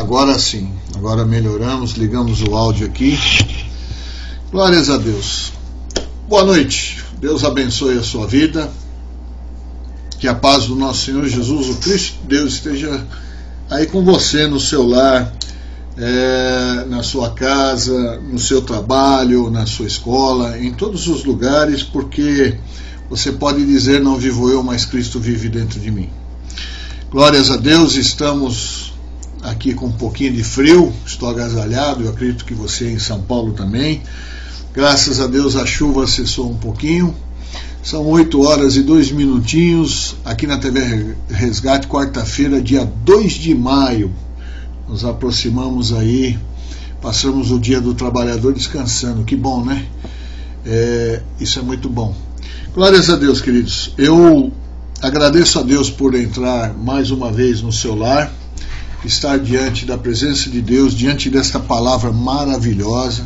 Agora sim, agora melhoramos, ligamos o áudio aqui. Glórias a Deus. Boa noite, Deus abençoe a sua vida. Que a paz do nosso Senhor Jesus, o Cristo Deus, esteja aí com você no seu lar, na sua casa, no seu trabalho, na sua escola, em todos os lugares, porque você pode dizer: não vivo eu, mas Cristo vive dentro de mim. Glórias a Deus. Estamos aqui com um pouquinho de frio, estou agasalhado, eu acredito que você em São Paulo também. Graças a Deus a chuva cessou um pouquinho. São 8 horas e 2 minutinhos, aqui na TV Resgate, quarta-feira, dia 2 de maio. Nos aproximamos aí, passamos o dia do trabalhador descansando. Que bom, né? Isso é muito bom. Glórias a Deus, queridos. Eu agradeço a Deus por entrar mais uma vez no seu lar, estar diante da presença de Deus, diante desta palavra maravilhosa.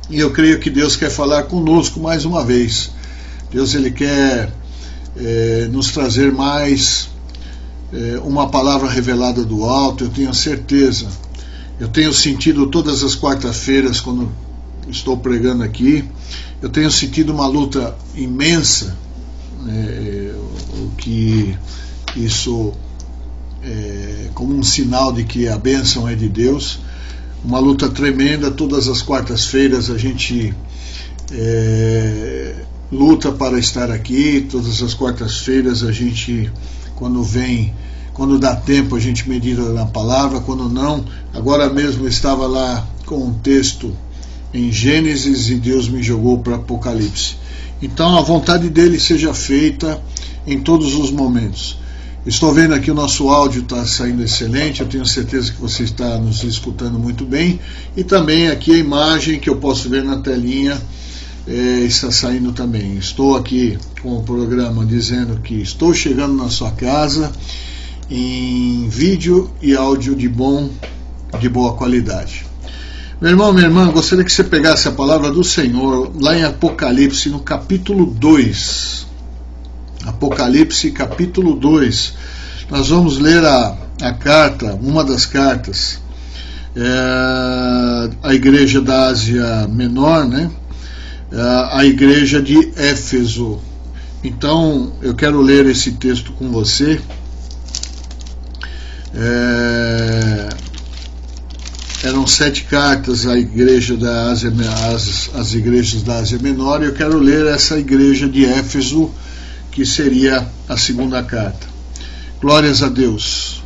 E eu creio que Deus quer falar conosco mais uma vez. Deus, Ele quer nos trazer mais uma palavra revelada do alto. Eu tenho certeza, eu tenho sentido todas as quartas-feiras quando estou pregando aqui, eu tenho sentido uma luta imensa, o que isso como um sinal de que a bênção é de Deus, uma luta tremenda. Todas as quartas-feiras a gente luta para estar aqui, todas as quartas-feiras a gente, quando dá tempo, a gente medita na palavra, quando não, agora mesmo eu estava lá com um texto em Gênesis e Deus me jogou para Apocalipse. Então a vontade dele seja feita em todos os momentos. Estou vendo aqui o nosso áudio está saindo excelente, eu tenho certeza que você está nos escutando muito bem, e também aqui a imagem que eu posso ver na telinha está saindo também. Estou aqui com o programa dizendo que estou chegando na sua casa em vídeo e áudio de boa qualidade. Meu irmão, minha irmã, gostaria que você pegasse a palavra do Senhor lá em Apocalipse, no capítulo 2. Apocalipse, capítulo 2. Nós vamos ler a carta, uma das cartas, a igreja da Ásia Menor, né? A igreja de Éfeso. Então eu quero ler esse texto com você. Eram 7 cartas à igreja da Ásia, as igrejas da Ásia Menor, e eu quero ler essa igreja de Éfeso, que seria a segunda carta. Glórias a Deus.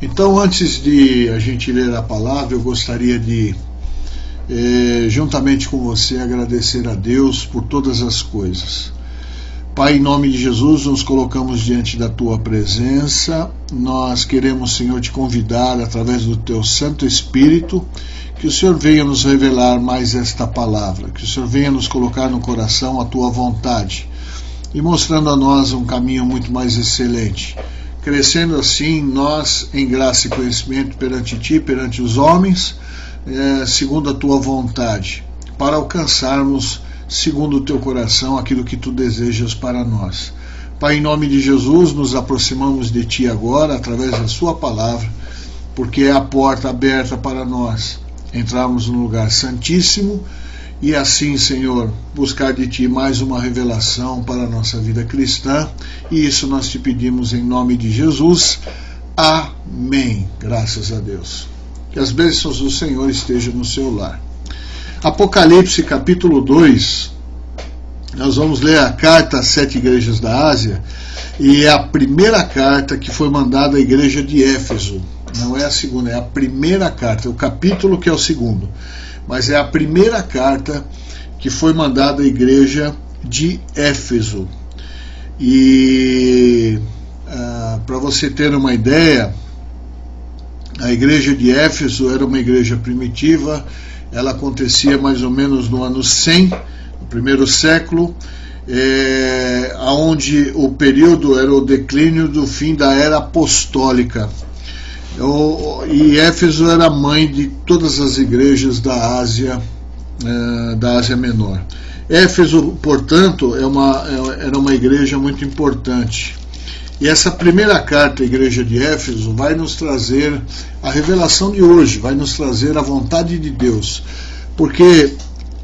Então, antes de a gente ler a palavra, eu gostaria de juntamente com você agradecer a Deus por todas as coisas. Pai, em nome de Jesus, nos colocamos diante da Tua presença. Nós queremos, Senhor, te convidar através do Teu Santo Espírito, que o Senhor venha nos revelar mais esta palavra, que o Senhor venha nos colocar no coração a Tua vontade e mostrando a nós um caminho muito mais excelente, crescendo assim nós em graça e conhecimento perante Ti, perante os homens, segundo a Tua vontade, para alcançarmos, segundo o Teu coração, aquilo que Tu desejas para nós. Pai, em nome de Jesus, nos aproximamos de Ti agora, através da Sua palavra, porque é a porta aberta para nós entrarmos no lugar santíssimo e assim, Senhor, buscar de Ti mais uma revelação para a nossa vida cristã, e isso nós Te pedimos em nome de Jesus. Amém. Graças a Deus. Que as bênçãos do Senhor estejam no seu lar. Apocalipse, capítulo 2, nós vamos ler a carta às 7 igrejas da Ásia, e é a primeira carta que foi mandada à igreja de Éfeso. Não é a segunda, é a primeira carta, o capítulo que é o segundo, mas é a primeira carta que foi mandada à igreja de Éfeso. E para você ter uma ideia, a igreja de Éfeso era uma igreja primitiva. Ela acontecia mais ou menos no ano 100, no primeiro século, onde o período era o declínio do fim da era apostólica. E Éfeso era a mãe de todas as igrejas da Ásia Menor. Éfeso, portanto, era uma igreja muito importante. E essa primeira carta à igreja de Éfeso vai nos trazer a revelação de hoje, vai nos trazer a vontade de Deus. Porque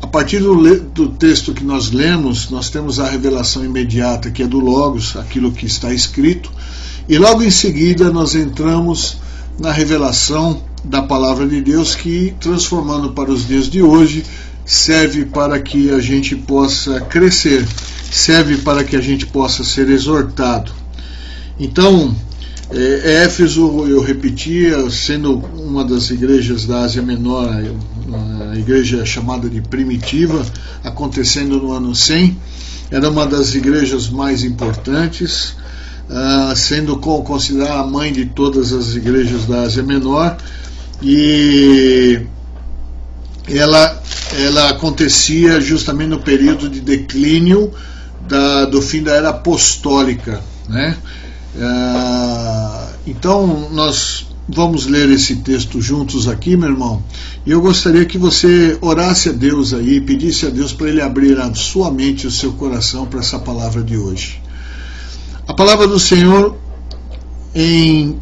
a partir do texto que nós lemos, nós temos a revelação imediata, que é do Logos, aquilo que está escrito, e logo em seguida nós entramos na revelação da palavra de Deus, que, transformando para os dias de hoje, serve para que a gente possa crescer, serve para que a gente possa ser exortado. Então, Éfeso, eu repetia, sendo uma das igrejas da Ásia Menor, a igreja chamada de primitiva, acontecendo no ano 100, era uma das igrejas mais importantes, sendo considerada a mãe de todas as igrejas da Ásia Menor, e ela acontecia justamente no período de declínio do fim da era apostólica, né? Então nós vamos ler esse texto juntos aqui, meu irmão, e eu gostaria que você orasse a Deus aí, pedisse a Deus para Ele abrir a sua mente e o seu coração para essa palavra de hoje. A palavra do Senhor em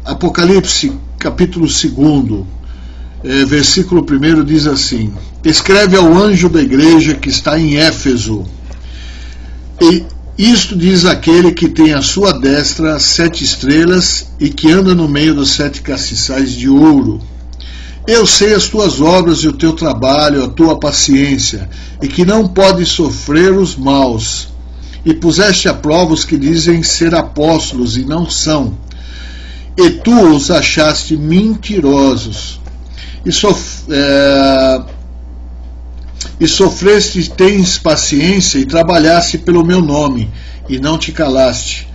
Apocalipse capítulo 2, versículo 1 diz assim: escreve ao anjo da igreja que está em Éfeso, e isto diz aquele que tem à sua destra 7 estrelas e que anda no meio dos 7 castiçais de ouro. Eu sei as tuas obras e o teu trabalho, a tua paciência, e que não podes sofrer os maus, e puseste à prova os que dizem ser apóstolos e não são, e tu os achaste mentirosos, e sofreste, tens paciência, e trabalhaste pelo meu nome, e não te calaste.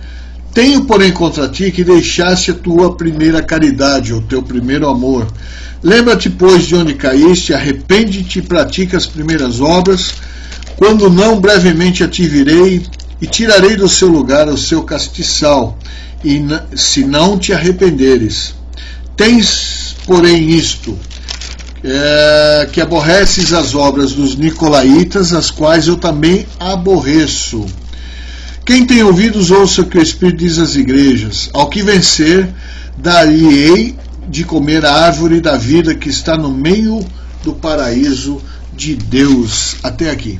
Tenho, porém, contra ti que deixaste a tua primeira caridade, o teu primeiro amor. Lembra-te, pois, de onde caíste, arrepende-te e pratica as primeiras obras. Quando não, brevemente a te virei, e tirarei do seu lugar o seu castiçal, e se não te arrependeres. Tens, porém, isto, que aborreces as obras dos nicolaítas, as quais eu também aborreço. Quem tem ouvidos, ouça o que o Espírito diz às igrejas. Ao que vencer, dar-lhe-ei de comer a árvore da vida que está no meio do paraíso de Deus. Até aqui.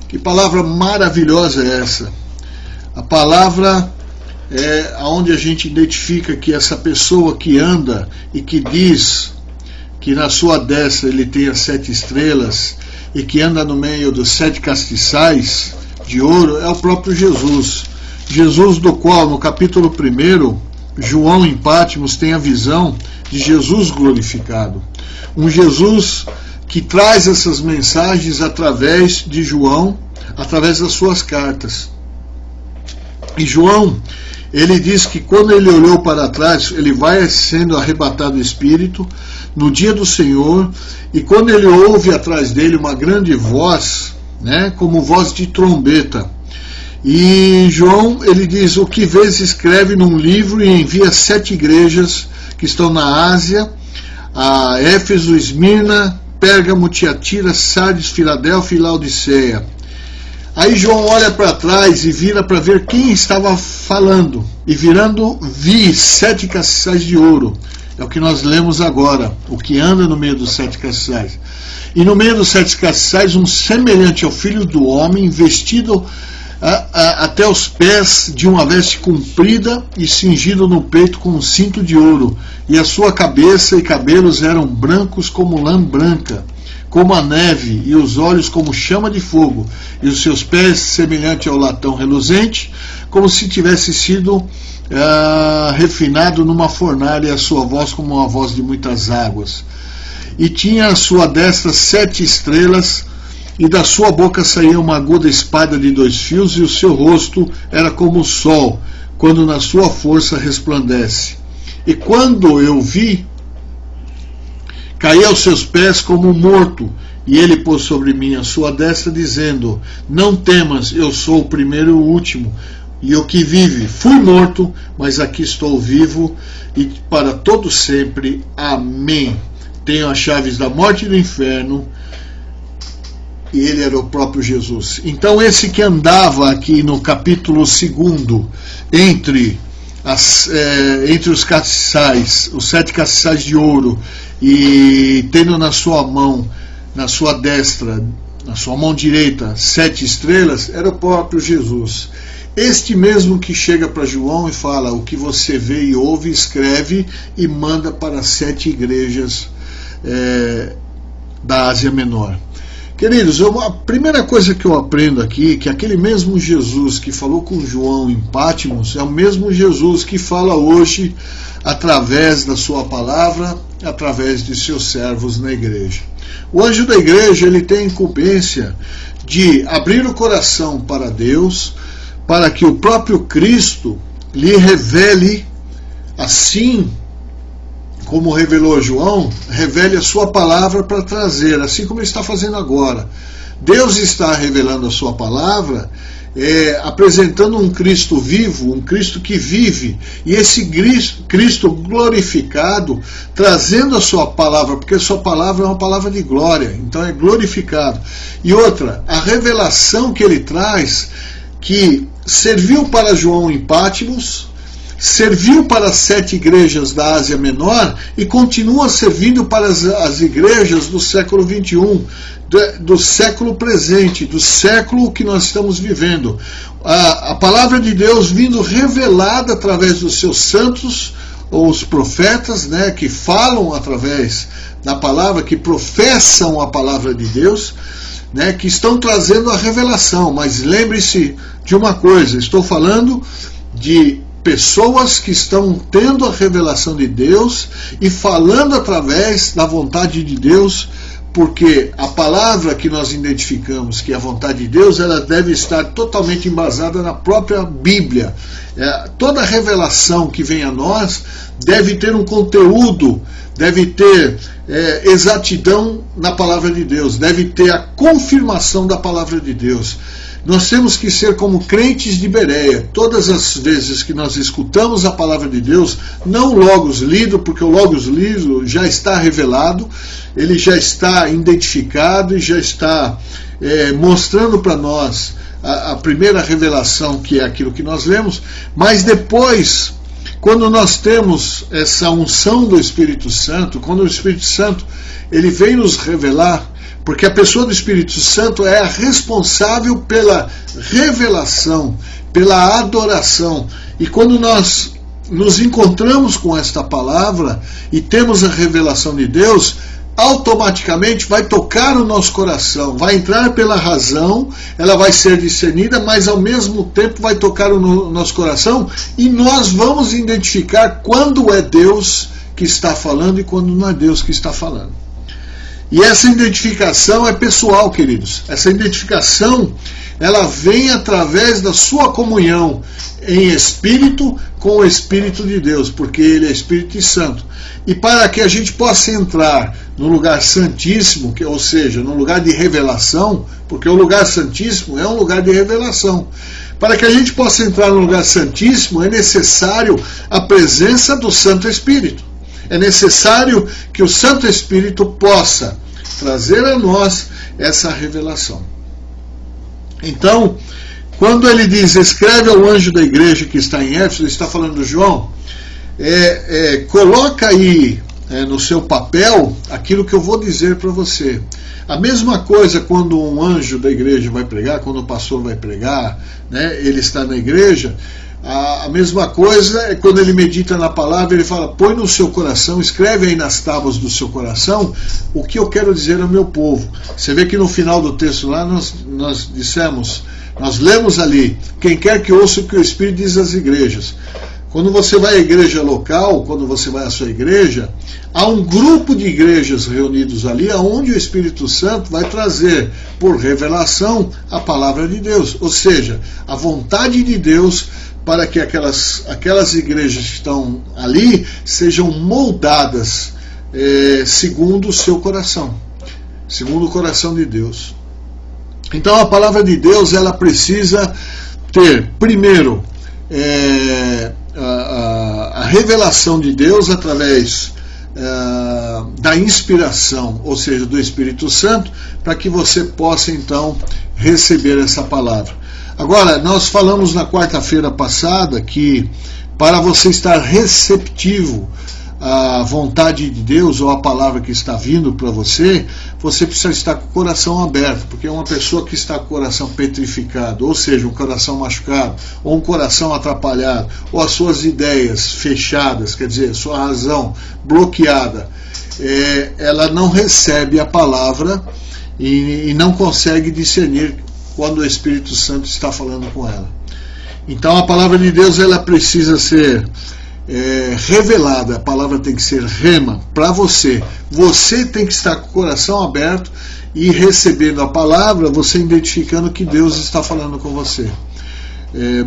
Que palavra maravilhosa é essa? A palavra é onde a gente identifica que essa pessoa que anda e que diz que na sua destra ele tem as 7 estrelas e que anda no meio dos 7 castiçais de ouro, é o próprio Jesus. Jesus, do qual no capítulo 1, João em Patmos tem a visão de Jesus glorificado. Um Jesus que traz essas mensagens através de João, através das suas cartas. E João, ele diz que quando ele olhou para trás, ele vai sendo arrebatado do Espírito no dia do Senhor, e quando ele ouve atrás dele uma grande voz, né, como voz de trombeta. E João, ele diz: o que vês, escreve num livro e envia 7 igrejas que estão na Ásia, a Éfeso, Esmirna, Pérgamo, Tiatira, Sardes, Filadélfia e Laodiceia. Aí João olha para trás e vira para ver quem estava falando, e virando, vi 7 castiçais de ouro. É o que nós lemos agora, o que anda no meio dos 7 castiçais. E no meio dos 7 castiçais, um semelhante ao Filho do Homem, vestido até os pés de uma veste comprida e cingido no peito com um cinto de ouro, e a sua cabeça e cabelos eram brancos como lã branca, como a neve, e os olhos como chama de fogo, e os seus pés semelhante ao latão reluzente, como se tivesse sido refinado numa fornalha, e a sua voz como uma voz de muitas águas. E tinha à sua destra 7 estrelas, e da sua boca saía uma aguda espada de 2 fios, e o seu rosto era como o sol, quando na sua força resplandece. E quando eu vi, caí aos seus pés como morto, e ele pôs sobre mim a sua destra, dizendo: não temas, eu sou o primeiro e o último, e o que vive. Fui morto, mas aqui estou vivo, e para todo sempre. Amém. Tenho as chaves da morte e do inferno. e ele era o próprio Jesus. Então esse que andava aqui no capítulo 2, entre os castiçais, os 7 castiçais de ouro, e tendo na sua mão, na sua destra, na sua mão direita, 7 estrelas, era o próprio Jesus. Este mesmo que chega para João e fala: o que você vê e ouve, escreve e manda para 7 igrejas da Ásia Menor. Queridos, a primeira coisa que eu aprendo aqui, que aquele mesmo Jesus que falou com João em Pátimos é o mesmo Jesus que fala hoje através da sua palavra, através de seus servos na igreja. O anjo da igreja, ele tem a incumbência de abrir o coração para Deus, para que o próprio Cristo lhe revele, assim como revelou João, revele a sua palavra para trazer, assim como ele está fazendo agora. Deus está revelando a sua palavra, apresentando um Cristo vivo, um Cristo que vive, e esse Cristo glorificado, trazendo a sua palavra, porque a sua palavra é uma palavra de glória, então é glorificado. E outra, a revelação que ele traz, que serviu para João em Pátimos, serviu para as 7 igrejas da Ásia Menor e continua servindo para as igrejas do século XXI, do século presente, do século que nós estamos vivendo. A palavra de Deus vindo revelada através dos seus santos, ou os profetas, né, que falam através da palavra, que professam a palavra de Deus, né, que estão trazendo a revelação. Mas lembre-se de uma coisa, estou falando de pessoas que estão tendo a revelação de Deus e falando através da vontade de Deus, porque a palavra que nós identificamos que é a vontade de Deus, ela deve estar totalmente embasada na própria Bíblia. Toda revelação que vem a nós deve ter um conteúdo, deve ter exatidão na palavra de Deus, deve ter a confirmação da palavra de Deus. Nós temos que ser como crentes de Bereia. Todas as vezes que nós escutamos a palavra de Deus, não o Logos lido, porque o Logos lido já está revelado, ele já está identificado e já está mostrando para nós a primeira revelação, que é aquilo que nós lemos, mas depois, quando nós temos essa unção do Espírito Santo, quando o Espírito Santo ele vem nos revelar, porque a pessoa do Espírito Santo é a responsável pela revelação, pela adoração. E quando nós nos encontramos com esta palavra e temos a revelação de Deus, automaticamente vai tocar o nosso coração, vai entrar pela razão, ela vai ser discernida, mas ao mesmo tempo vai tocar o nosso coração e nós vamos identificar quando é Deus que está falando e quando não é Deus que está falando. E essa identificação é pessoal, queridos. Essa identificação, ela vem através da sua comunhão em espírito com o Espírito de Deus, porque ele é Espírito e Santo. E para que a gente possa entrar no lugar santíssimo, ou seja, no lugar de revelação, porque o lugar santíssimo é um lugar de revelação. Para que a gente possa entrar no lugar santíssimo, é necessário a presença do Santo Espírito. É necessário que o Santo Espírito possa trazer a nós essa revelação. Então, quando ele diz, escreve ao anjo da igreja que está em Éfeso, ele está falando do João, coloca aí no seu papel aquilo que eu vou dizer para você. A mesma coisa quando um anjo da igreja vai pregar, quando o pastor vai pregar, né, ele está na igreja. A mesma coisa é quando ele medita na palavra, ele fala, põe no seu coração, escreve aí nas tábuas do seu coração o que eu quero dizer ao meu povo. Você vê que no final do texto lá nós dissemos, nós lemos ali, quem quer que ouça o que o Espírito diz às igrejas. Quando você vai à igreja local, quando você vai à sua igreja, há um grupo de igrejas reunidos ali, onde o Espírito Santo vai trazer, por revelação, a palavra de Deus. Ou seja, a vontade de Deus para que aquelas igrejas que estão ali sejam moldadas segundo o seu coração, segundo o coração de Deus. Então a palavra de Deus, ela precisa ter, primeiro, a revelação de Deus através da inspiração, ou seja, do Espírito Santo, para que você possa então receber essa palavra. Agora, nós falamos na quarta-feira passada que para você estar receptivo à vontade de Deus ou à palavra que está vindo para você, você precisa estar com o coração aberto, porque uma pessoa que está com o coração petrificado, ou seja, um coração machucado, ou um coração atrapalhado, ou as suas ideias fechadas, quer dizer, sua razão bloqueada, ela não recebe a palavra e não consegue discernir quando o Espírito Santo está falando com ela. Então a palavra de Deus ela precisa ser revelada, a palavra tem que ser rema para você. Você tem que estar com o coração aberto e recebendo a palavra, você identificando que Deus está falando com você.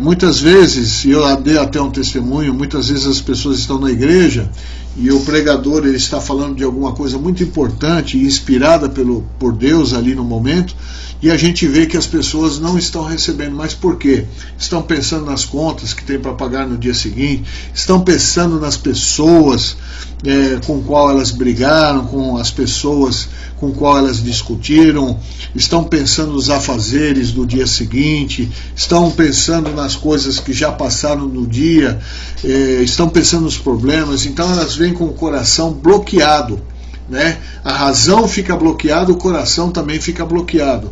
Muitas vezes, e eu dei até um testemunho, muitas vezes as pessoas estão na igreja e o pregador ele está falando de alguma coisa muito importante e inspirada por Deus ali no momento, e a gente vê que as pessoas não estão recebendo. Mas por quê? Estão pensando nas contas que tem para pagar no dia seguinte, estão pensando nas pessoas com qual elas brigaram, com as pessoas com qual elas discutiram, estão pensando nos afazeres do dia seguinte, estão pensando nas coisas que já passaram no dia, estão pensando nos problemas. Então elas vêm com o coração bloqueado, né? A razão fica bloqueada, o coração também fica bloqueado,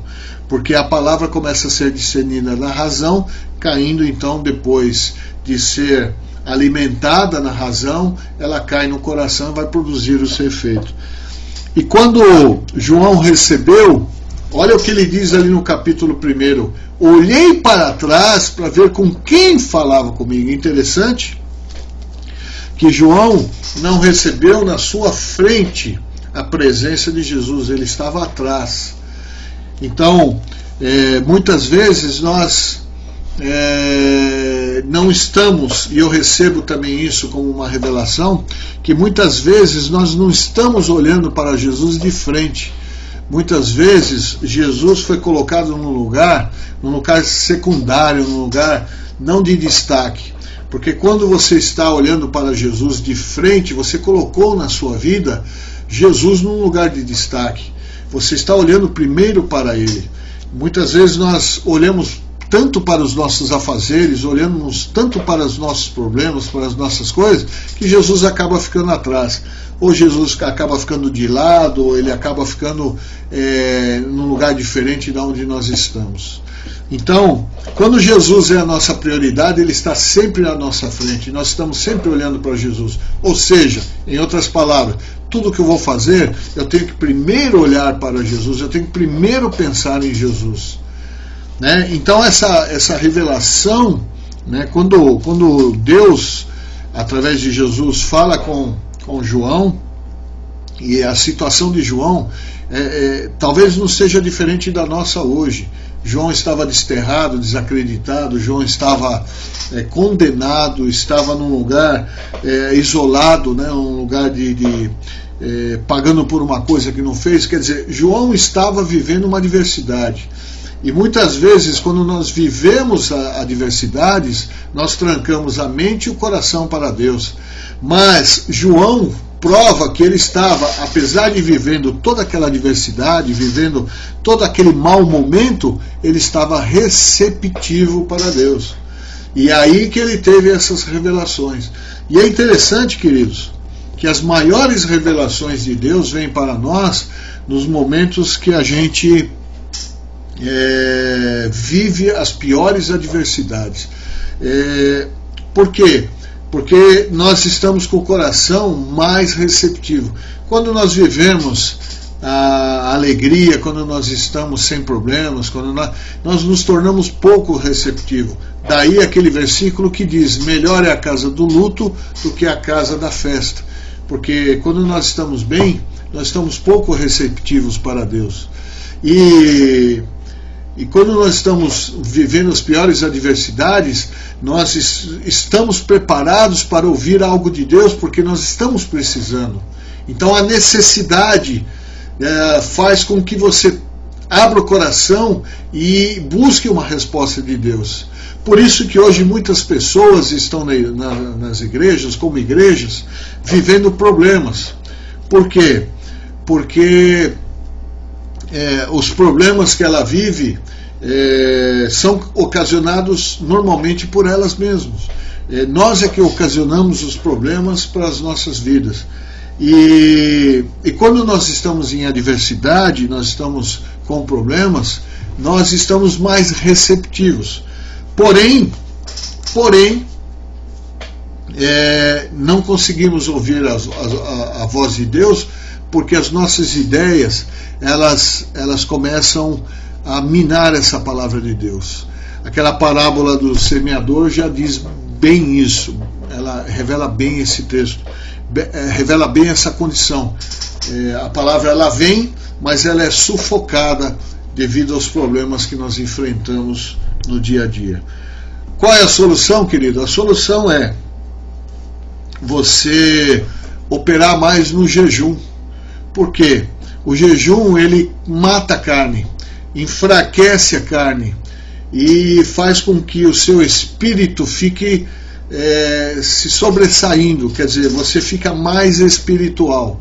porque a palavra começa a ser discernida na razão, caindo então depois de ser alimentada na razão, ela cai no coração e vai produzir o seu efeito. E quando João recebeu, olha o que ele diz ali no capítulo 1: olhei para trás para ver com quem falava comigo. Interessante que João não recebeu na sua frente a presença de Jesus, ele estava atrás. Então, muitas vezes nós não estamos, e eu recebo também isso como uma revelação, que muitas vezes nós não estamos olhando para Jesus de frente. Muitas vezes Jesus foi colocado num lugar secundário, num lugar não de destaque. Porque quando você está olhando para Jesus de frente, você colocou na sua vida Jesus num lugar de destaque. Você está olhando primeiro para Ele. Muitas vezes nós olhamos tanto para os nossos afazeres, olhamos tanto para os nossos problemas, para as nossas coisas, que Jesus acaba ficando atrás. Ou Jesus acaba ficando de lado, ou ele acaba ficando num lugar diferente de onde nós estamos. Então, quando Jesus é a nossa prioridade, ele está sempre à nossa frente, nós estamos sempre olhando para Jesus. Ou seja, em outras palavras, tudo que eu vou fazer, eu tenho que primeiro olhar para Jesus, eu tenho que primeiro pensar em Jesus. Né? Então essa revelação, né, quando Deus, através de Jesus, fala com João, e a situação de João talvez não seja diferente da nossa hoje. João estava desterrado, desacreditado, João estava condenado, estava num lugar isolado, né, um lugar pagando por uma coisa que não fez. Quer dizer, João estava vivendo uma adversidade. E muitas vezes, quando nós vivemos adversidades, nós trancamos a mente e o coração para Deus. Mas João prova que ele estava, apesar de vivendo toda aquela adversidade, vivendo todo aquele mau momento, ele estava receptivo para Deus. E é aí que ele teve essas revelações. E é interessante, queridos, que as maiores revelações de Deus vêm para nós nos momentos que a gente vive as piores adversidades. Por quê? Porque nós estamos com o coração mais receptivo. Quando nós vivemos a alegria, quando nós estamos sem problemas, quando nós nos tornamos pouco receptivos. Daí aquele versículo que diz: melhor é a casa do luto do que a casa da festa. Porque quando nós estamos bem, nós estamos pouco receptivos para Deus. E quando nós estamos vivendo as piores adversidades, nós estamos preparados para ouvir algo de Deus, porque nós estamos precisando. Então a necessidade faz com que você abra o coração e busque uma resposta de Deus. Por isso que hoje muitas pessoas estão nas igrejas, como igrejas, vivendo problemas. Por quê? Porque os problemas que ela vive são ocasionados normalmente por elas mesmas. Nós é que ocasionamos os problemas para as nossas vidas. E quando nós estamos em adversidade, nós estamos com problemas, nós estamos mais receptivos. Porém, não conseguimos ouvir a voz de Deus, porque as nossas ideias elas começam a minar essa palavra de Deus. Aquela parábola do semeador já diz bem isso, ela revela bem esse texto, revela bem essa condição. A palavra ela vem, mas ela é sufocada devido aos problemas que nós enfrentamos no dia a dia. Qual é a solução, querido? A solução é você operar mais no jejum. Por quê? O jejum ele mata a carne, enfraquece a carne e faz com que o seu espírito fique se sobressaindo, quer dizer, você fica mais espiritual.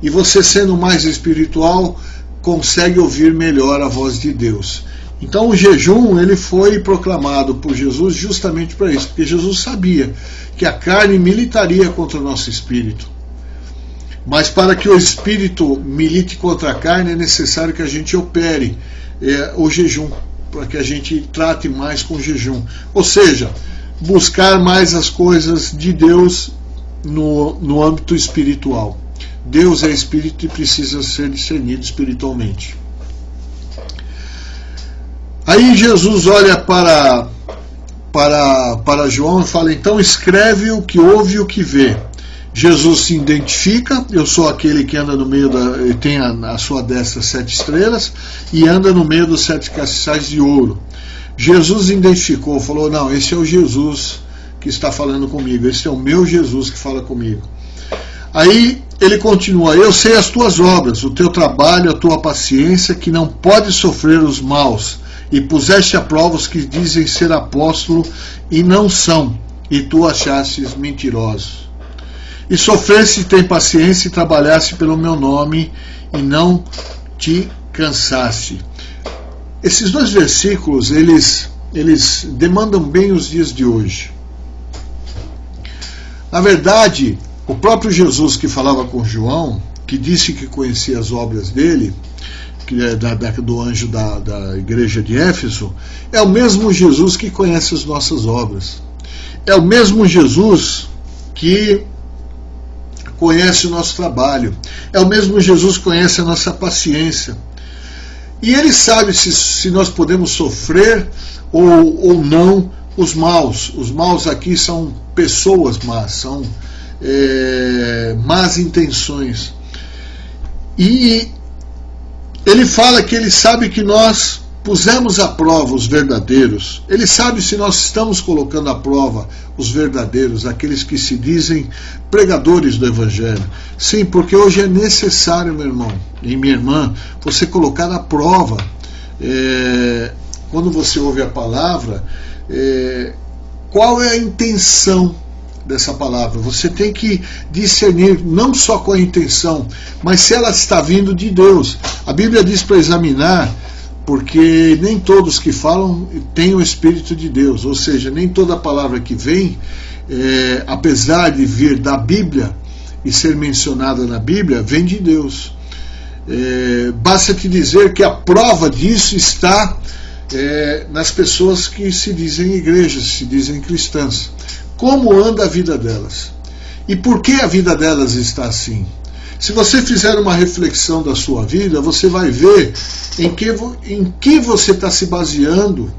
E você sendo mais espiritual, consegue ouvir melhor a voz de Deus. Então o jejum ele foi proclamado por Jesus justamente para isso, porque Jesus sabia que a carne militaria contra o nosso espírito. Mas para que o espírito milite contra a carne é necessário que a gente opere o jejum, para que a gente trate mais com o jejum. Ou seja, buscar mais as coisas de Deus no âmbito espiritual. Deus é espírito e precisa ser discernido espiritualmente. Aí Jesus olha para João e fala: então escreve o que ouve e o que vê. Jesus se identifica: eu sou aquele que anda no meio tem a sua destra 7 estrelas e anda no meio dos 7 castiçais de ouro. Jesus identificou, falou: não, esse é o Jesus que está falando comigo, esse é o meu Jesus que fala comigo. Aí ele continua: eu sei as tuas obras, o teu trabalho, a tua paciência, que não pode sofrer os maus, e puseste a prova os que dizem ser apóstolo e não são, e tu achastes mentirosos. E sofreste e tem paciência e trabalhaste pelo meu nome e não te cansaste. Esses 2 versículos, eles demandam bem os dias de hoje. Na verdade, o próprio Jesus que falava com João, que disse que conhecia as obras dele, que é do anjo da igreja de Éfeso, é o mesmo Jesus que conhece as nossas obras. É o mesmo Jesus que conhece o nosso trabalho. É o mesmo Jesus que conhece a nossa paciência. E ele sabe se nós podemos sofrer ou não os maus. Os maus aqui são pessoas más, são más intenções. E ele fala que ele sabe que nós pusemos à prova os verdadeiros. Ele sabe se nós estamos colocando à prova os verdadeiros, aqueles que se dizem pregadores do Evangelho. Sim, porque hoje é necessário, meu irmão e minha irmã, você colocar à prova, quando você ouve a palavra, qual é a intenção dessa palavra. Você tem que discernir não só com a intenção, mas se ela está vindo de Deus. A Bíblia diz para examinar, porque nem todos que falam têm o Espírito de Deus, ou seja, nem toda palavra que vem, apesar de vir da Bíblia e ser mencionada na Bíblia, vem de Deus. Basta te dizer que a prova disso está nas pessoas que se dizem igrejas, se dizem cristãs. Como anda a vida delas? E por que a vida delas está assim? Se você fizer uma reflexão da sua vida, você vai ver em que você está se baseando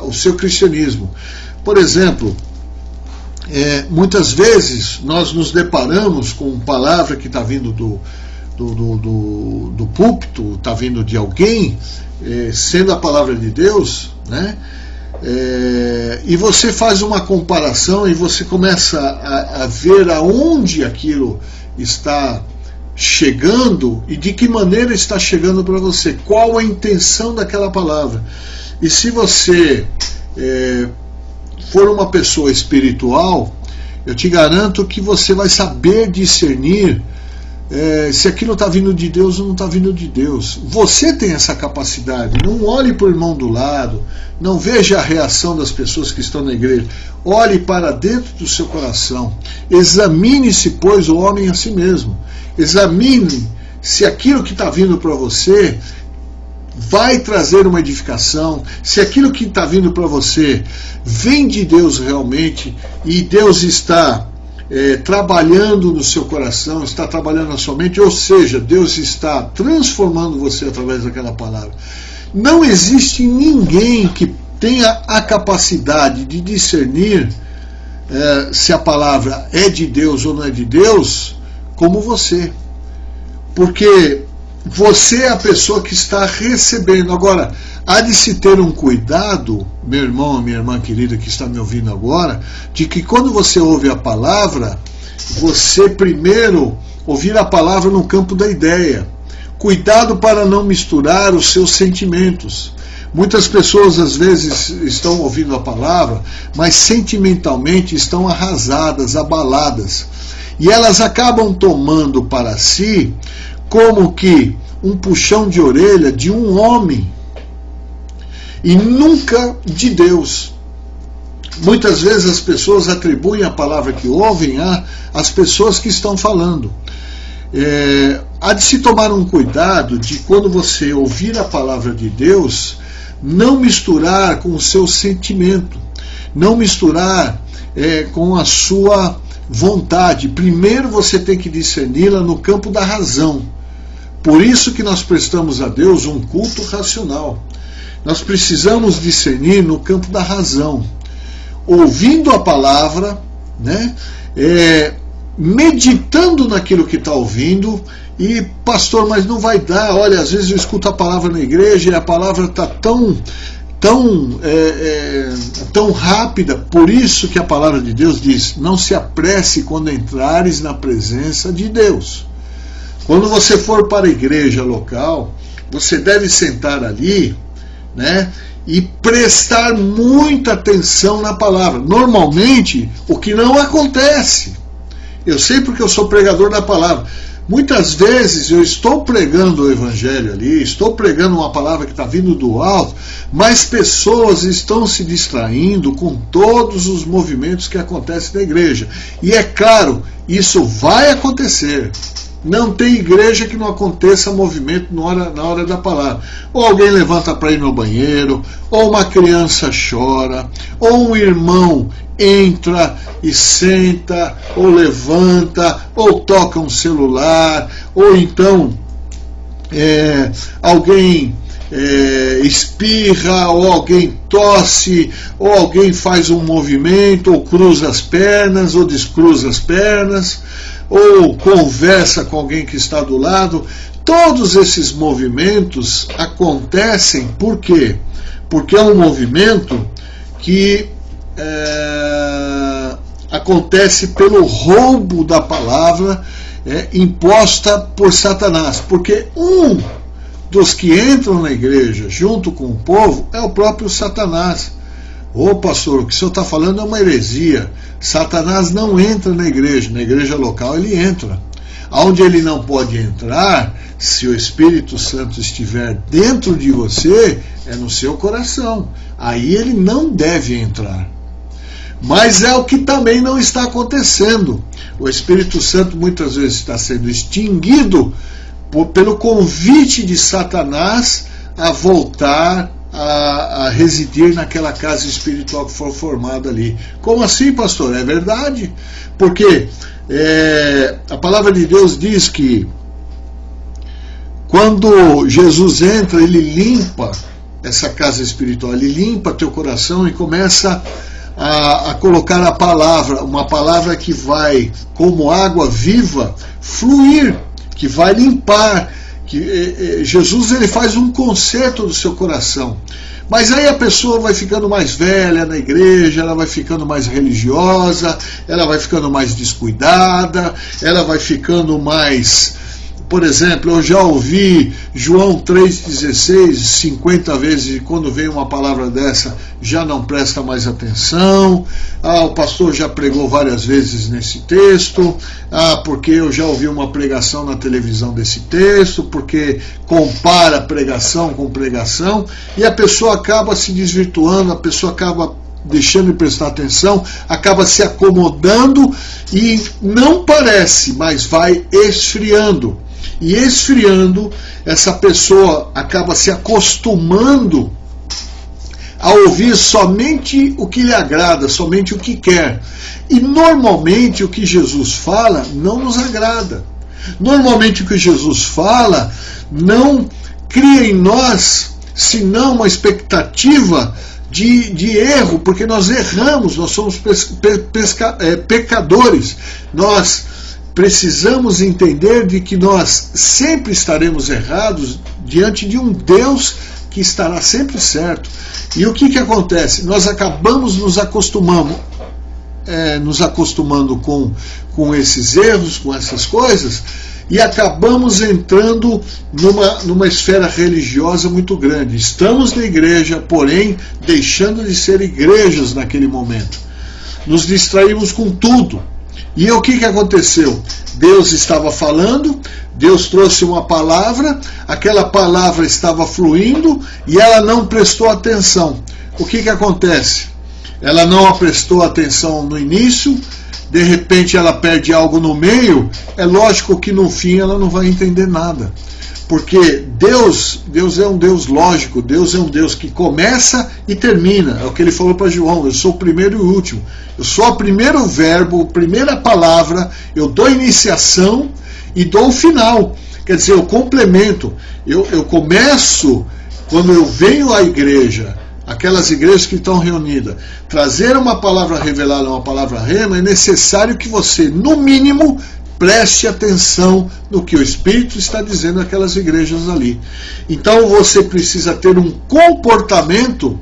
o seu cristianismo. Por exemplo, muitas vezes nós nos deparamos com palavra que está vindo do púlpito, está vindo de alguém, sendo a palavra de Deus, né? E você faz uma comparação e você começa a ver aonde aquilo está chegando e de que maneira está chegando para você, qual a intenção daquela palavra. E se você for uma pessoa espiritual, eu te garanto que você vai saber discernir se aquilo está vindo de Deus ou não está vindo de Deus. Você tem essa capacidade. Não olhe para o irmão do lado, não veja a reação das pessoas que estão na igreja. Olhe para dentro do seu coração. Examine-se, pois, o homem a si mesmo. Examine se aquilo que está vindo para você vai trazer uma edificação, se aquilo que está vindo para você vem de Deus realmente, e Deus está trabalhando no seu coração, está trabalhando na sua mente, ou seja, Deus está transformando você através daquela palavra. Não existe ninguém que tenha a capacidade de discernir se a palavra é de Deus ou não é de Deus, como você. Porque você é a pessoa que está recebendo. Agora, há de se ter um cuidado, meu irmão, minha irmã querida que está me ouvindo agora, de que quando você ouve a palavra, você primeiro ouvir a palavra no campo da ideia. Cuidado para não misturar os seus sentimentos. Muitas pessoas às vezes estão ouvindo a palavra, mas sentimentalmente estão arrasadas, abaladas. E elas acabam tomando para si como que um puxão de orelha de um homem e nunca de Deus. Muitas vezes as pessoas atribuem a palavra que ouvem às pessoas que estão falando. Há de se tomar um cuidado de, quando você ouvir a palavra de Deus, não misturar com o seu sentimento, não misturar com a sua vontade. Primeiro você tem que discerni-la no campo da razão. Por isso que nós prestamos a Deus um culto racional. Nós precisamos discernir no campo da razão, ouvindo a palavra, né? Meditando naquilo que está ouvindo. E pastor, mas não vai dar. Olha, às vezes eu escuto a palavra na igreja e a palavra está tão rápida. Por isso que a palavra de Deus diz: não se apresse quando entrares na presença de Deus. Quando você for para a igreja local, você deve sentar ali, né, e prestar muita atenção na palavra. Normalmente, o que não acontece, eu sei porque eu sou pregador da palavra, muitas vezes eu estou pregando o evangelho ali, estou pregando uma palavra que está vindo do alto, mas pessoas estão se distraindo com todos os movimentos que acontecem na igreja. E é claro, isso vai acontecer. Não tem igreja que não aconteça movimento na hora da palavra. Ou alguém levanta para ir no banheiro, ou uma criança chora, ou um irmão entra e senta, ou levanta, ou toca um celular, ou então alguém espirra, ou alguém tosse, ou alguém faz um movimento, ou cruza as pernas, ou descruza as pernas, ou conversa com alguém que está do lado. Todos esses movimentos acontecem por quê? Porque é um movimento que acontece pelo roubo da palavra imposta por Satanás. Porque um dos que entram na igreja junto com o povo é o próprio Satanás. Ô pastor, o que o senhor está falando é uma heresia. Satanás não entra na igreja local ele entra. Onde ele não pode entrar, se o Espírito Santo estiver dentro de você, é no seu coração. Aí ele não deve entrar. Mas é o que também não está acontecendo. O Espírito Santo muitas vezes está sendo extinguido pelo convite de Satanás a voltar a residir naquela casa espiritual que for formada ali. Como assim, pastor? É verdade, porque a palavra de Deus diz que quando Jesus entra, ele limpa essa casa espiritual, ele limpa teu coração e começa a colocar a palavra, uma palavra que vai, como água viva, fluir, que vai limpar. Que Jesus ele faz um conserto do seu coração. Mas aí a pessoa vai ficando mais velha na igreja, ela vai ficando mais religiosa, ela vai ficando mais descuidada, ela vai ficando mais Por exemplo, eu já ouvi João 3,16 50 vezes, e quando vem uma palavra dessa, já não presta mais atenção. O pastor já pregou várias vezes nesse texto, porque eu já ouvi uma pregação na televisão desse texto, porque compara pregação com pregação, e a pessoa acaba se desvirtuando, a pessoa acaba deixando de prestar atenção, acaba se acomodando e não parece, mas vai esfriando. E esfriando, essa pessoa acaba se acostumando a ouvir somente o que lhe agrada, somente o que quer. E normalmente o que Jesus fala não nos agrada. Normalmente o que Jesus fala não cria em nós senão uma expectativa de erro, porque nós erramos, nós somos pecadores. Nós precisamos entender de que nós sempre estaremos errados diante de um Deus que estará sempre certo. E o que acontece? Nós acabamos nos acostumando com esses erros, com essas coisas, e acabamos entrando numa esfera religiosa muito grande. Estamos na igreja, porém deixando de ser igrejas naquele momento. Nos distraímos com tudo. E o que aconteceu? Deus estava falando, Deus trouxe uma palavra, aquela palavra estava fluindo e ela não prestou atenção. O que acontece? Ela não prestou atenção no início, de repente ela perde algo no meio, é lógico que no fim ela não vai entender nada. Porque Deus é um Deus lógico, Deus é um Deus que começa e termina. É o que ele falou para João: eu sou o primeiro e o último. Eu sou o primeiro verbo, a primeira palavra, eu dou iniciação e dou o final. Quer dizer, eu complemento. Eu começo, quando eu venho à igreja, aquelas igrejas que estão reunidas, trazer uma palavra revelada, uma palavra rema, é necessário que você, no mínimo, preste atenção no que o Espírito está dizendo naquelas igrejas ali. Então você precisa ter um comportamento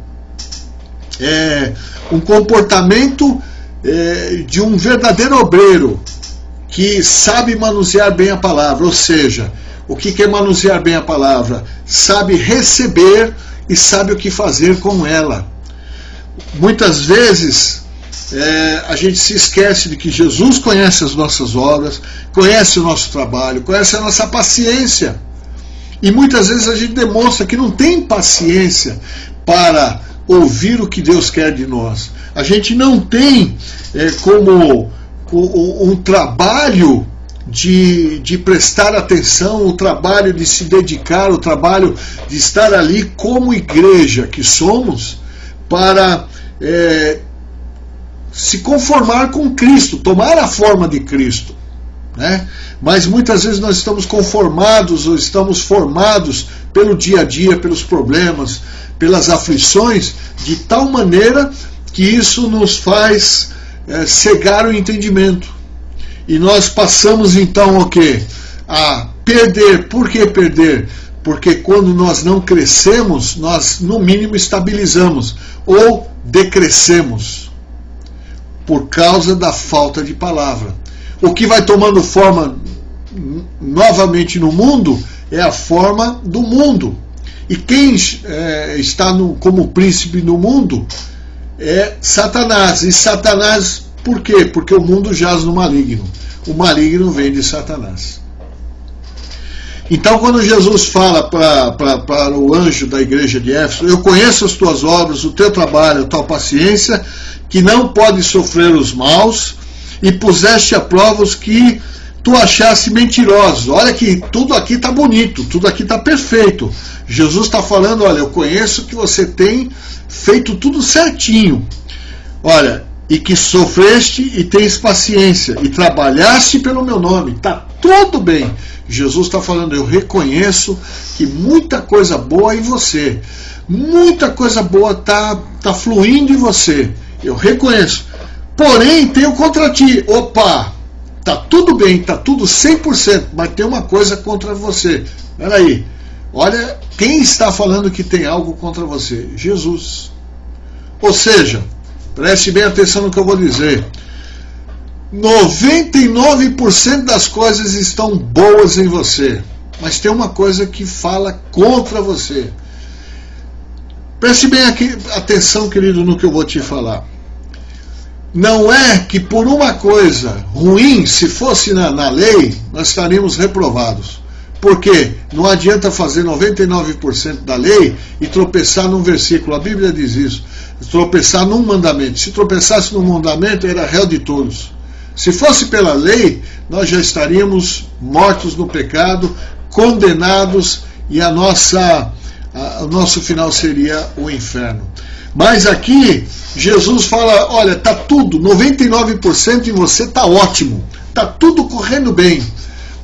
de um verdadeiro obreiro que sabe manusear bem a palavra. Ou seja, o que é manusear bem a palavra? Sabe receber e sabe o que fazer com ela. Muitas vezes a gente se esquece de que Jesus conhece as nossas obras, conhece o nosso trabalho, conhece a nossa paciência. E muitas vezes a gente demonstra que não tem paciência para ouvir o que Deus quer de nós. A gente não tem como um trabalho de prestar atenção, o trabalho de se dedicar, o trabalho de estar ali como igreja que somos, para se conformar com Cristo, tomar a forma de Cristo, né? Mas muitas vezes nós estamos conformados ou estamos formados pelo dia a dia, pelos problemas, pelas aflições, de tal maneira que isso nos faz cegar o entendimento. E nós passamos então o quê? A perder. Por que perder? Porque quando nós não crescemos, nós no mínimo estabilizamos ou decrescemos, por causa da falta de palavra. O que vai tomando forma novamente no mundo é a forma do mundo. E quem está como príncipe no mundo é Satanás. E Satanás, por quê? Porque o mundo jaz no maligno. O maligno vem de Satanás. Então, quando Jesus fala para o anjo da igreja de Éfeso: eu conheço as tuas obras, o teu trabalho, a tua paciência, que não pode sofrer os maus, e puseste a prova os que tu achaste mentirosos. Olha que tudo aqui está bonito, tudo aqui está perfeito. Jesus está falando: olha, eu conheço que você tem feito tudo certinho. Olha, e que sofreste e tens paciência, e trabalhaste pelo meu nome. Está tudo bem. Jesus está falando: eu reconheço que muita coisa boa em você, muita coisa boa está fluindo em você. Eu reconheço. Porém, tenho contra ti. Opa, está tudo bem, está tudo 100%, mas tem uma coisa contra você. Espera aí. Olha, quem está falando que tem algo contra você? Jesus. Ou seja, preste bem atenção no que eu vou dizer. 99% das coisas estão boas em você, mas tem uma coisa que fala contra você. Preste bem aqui, atenção, querido, no que eu vou te falar. Não é que por uma coisa ruim, se fosse na lei, nós estaríamos reprovados. Porque não adianta fazer 99% da lei e tropeçar num versículo. A Bíblia diz isso. Tropeçar num mandamento. Se tropeçasse num mandamento, era réu de todos. Se fosse pela lei, nós já estaríamos mortos no pecado, condenados, e o nosso final seria o inferno. Mas aqui, Jesus fala, olha, está tudo, 99% em você está ótimo, está tudo correndo bem.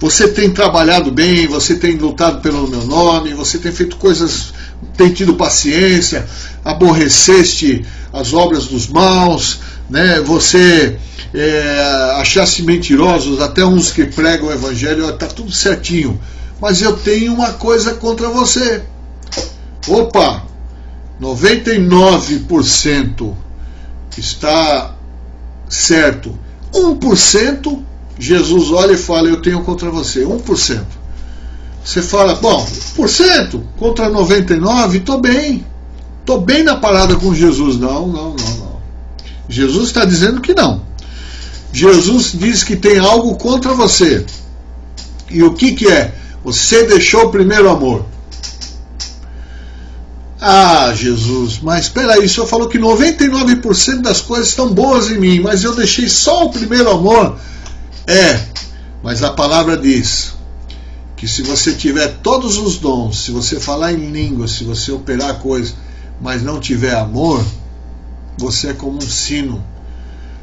Você tem trabalhado bem, você tem lutado pelo meu nome, você tem feito coisas, tem tido paciência, aborreceste as obras dos maus, né? Você achaste mentirosos, até uns que pregam o evangelho, está tudo certinho. Mas eu tenho uma coisa contra você. Opa! 99% está certo. 1%, Jesus olha e fala, eu tenho contra você. 1%. Você fala, bom, 1% contra 99%, estou bem. Estou bem na parada com Jesus. Não. Jesus está dizendo que não. Jesus diz que tem algo contra você. E o que é? Você deixou o primeiro amor. Ah, Jesus, mas espera aí, o senhor falou que 99% das coisas estão boas em mim, mas eu deixei só o primeiro amor. Mas a palavra diz que se você tiver todos os dons, se você falar em línguas, se você operar coisas, mas não tiver amor, você é como um sino,